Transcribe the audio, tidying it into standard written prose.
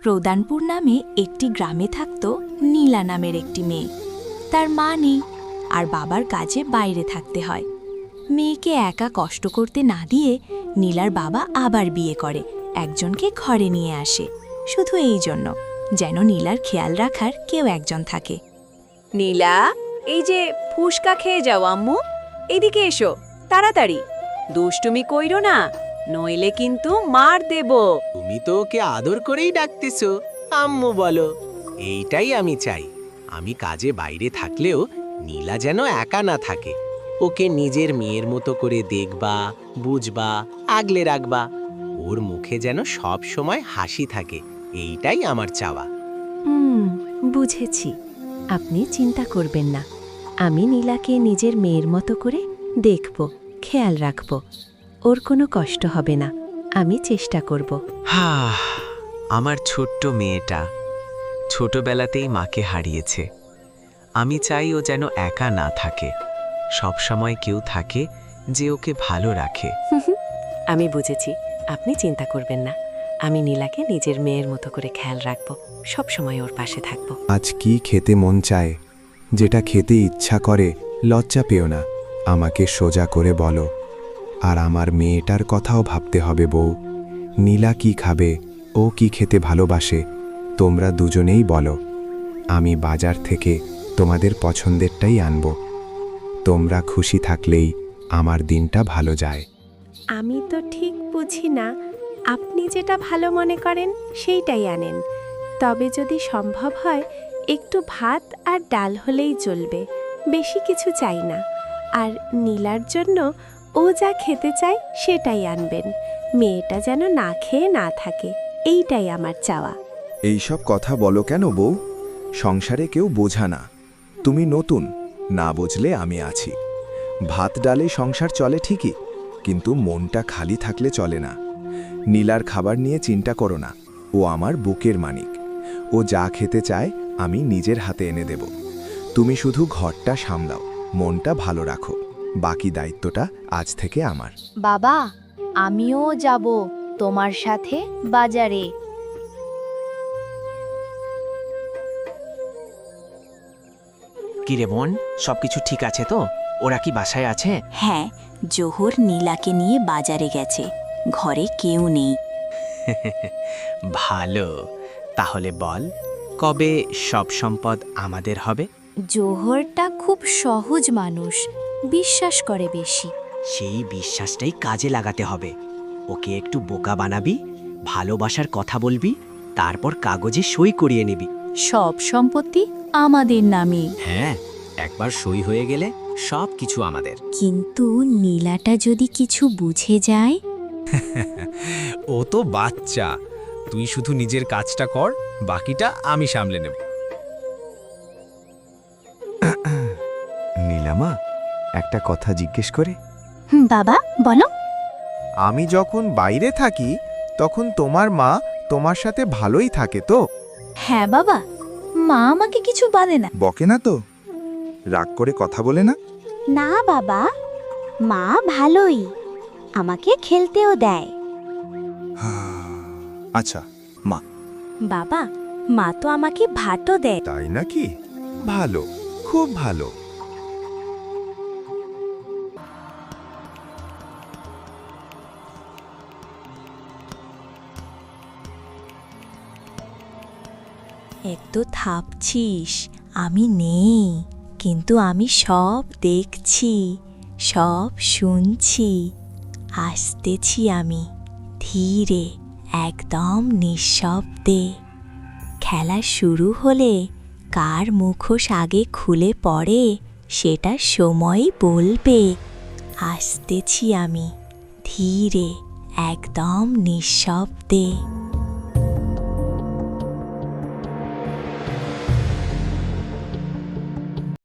রোদানপুর নামে একটি গ্রামে থাকত নীলা নামের একটি মেয়ে। তার মা নেই আর বাবার কাজে বাইরে থাকতে হয়। মেয়েকে একা কষ্ট করতে না দিয়ে নীলার বাবা আবার বিয়ে করে একজনকে ঘরে নিয়ে আসে, শুধু এই জন্য যেন নীলার খেয়াল রাখার কেউ একজন থাকে। নীলা, এই যে ফুসকা খেয়ে যাও আম্মু, এদিকে এসো তাড়াতাড়ি। দুষ্টুমি কইরো না, নইলে কিন্তু মার দেব। তুমি তো ওকে আদর করেই ডাকতেছো আম্মু বলো। এইটাই আমি চাই। আমি কাজে বাইরে থাকলেও নীলা যেন একা না থাকে। ওকে নিজের মেয়ের মতো করে দেখবা, বুঝবা, আগলে রাখবা। ওর মুখে যেন সব সময় হাসি থাকে, এইটাই আমার চাওয়া। বুঝেছি। আপনি চিন্তা করবেন না, আমি নীলাকে নিজের মেয়ের মতো করে দেখব, খেয়াল রাখব। ওর কোনো কষ্ট হবে না, আমি চেষ্টা করব। আমার ছোট্ট মেয়েটা ছোটবেলাতেই মাকে হারিয়েছে। আমি চাই ও যেন একা না থাকে, সব সময় কেউ থাকে যে ওকে ভালো রাখে। আমি বুঝেছি, আপনি চিন্তা করবেন না। আমি নীলাকে নিজের মেয়ের মতো করে খেয়াল রাখব, সব সময় ওর পাশে থাকব। আজ কি খেতে মন চায়, যেটা খেতে ইচ্ছা করে লজ্জা পেও না, আমাকে সোজা করে বলো। আর আমার মেয়েটার কথাও ভাবতে হবে বউ। নীলা কি খাবে, ও কি খেতে ভালোবাসে, তোমরা দুজনেই বলো। আমি বাজার থেকে তোমাদের পছন্দেরটাই আনব। তোমরা খুশি থাকলেই আমার দিনটা ভালো যায়। আমি তো ঠিক বুঝি না, আপনি যেটা ভালো মনে করেন সেইটাই আনেন। তবে যদি সম্ভব হয় একটু ভাত আর ডাল হলেই চলবে, বেশি কিছু চাই না। আর নীলার জন্য ও যা খেতে চায় সেটাই আনবেন। মেয়েটা যেন না খেয়ে না থাকে, এইটাই আমার চাওয়া। এইসব কথা বলো কেন বউ? সংসারে কেউ বোঝা না, তুমি নতুন, না বুঝলে আমি আছি। ভাত ডালে সংসার চলে ঠিকই, কিন্তু মনটা খালি থাকলে চলে না। নীলার খাবার নিয়ে চিন্তা করো না, ও আমার বুকের মানিক। ও যা খেতে চায় আমি নিজের হাতে এনে দেব। তুমি শুধু ঘরটা সামলাও, মনটা ভালো রাখো। বাকি দায়িত্বটা আজ থেকে আমার। বাবা, আমিও যাব তোমার সাথে বাজারে। কিরে বোন, সবকিছু ঠিক আছে তো? ওরা কি বাসায় আছে? হ্যাঁ, জোহর নীলাকে নিয়ে বাজারে গেছে, ঘরে কেউ নেই। ভালো, তাহলে বল কবে সব সম্পদ আমাদের হবে? জোহরটা খুব সহজ মানুষ, বিশ্বাস করে বেশি। সেই বিশ্বাসটাই কাজে লাগাতে হবে। ওকে একটু বোকা বানাবি, ভালোবাসার কথা বলবি, তারপর কাগজে সই করিয়ে নিবি। সব সম্পত্তি আমাদের নামে। হ্যাঁ, একবার সই হয়ে গেলে সব কিছু আমাদের। কিন্তু নীলাটা যদি কিছু বুঝে যায়? ও তো বাচ্চা, তুই শুধু নিজের কাজটা কর, বাকিটা আমি সামলে নেব। নীলামা, একটা কথা জিজ্ঞেস করে? বাবা বলো। আমি যখন বাইরে থাকি তখন তোমার মা তোমার সাথে ভালোই থাকে তো? হ্যাঁ বাবা, মা আমাকে কিছু বলে না। বকে না তো? রাগ করে কথা বলে না? না বাবা, মা ভালোই, আমাকে খেলতেও দেয়। আচ্ছা মা। বাবা, মা তো আমাকে ভাতও দেয়। তাই নাকি? ভালো, খুব ভালো। এত থাপছিস, আমি নেই, কিন্তু আমি সব দেখছি, সব শুনছি। আসতেছি আমি ধীরে, একদম নিঃশব্দে। খেলা শুরু হলে কার মুখোশ আগে খুলে পড়ে সেটা সময়ই বলবে। আসতেছি আমি ধীরে, একদম নিঃশব্দে।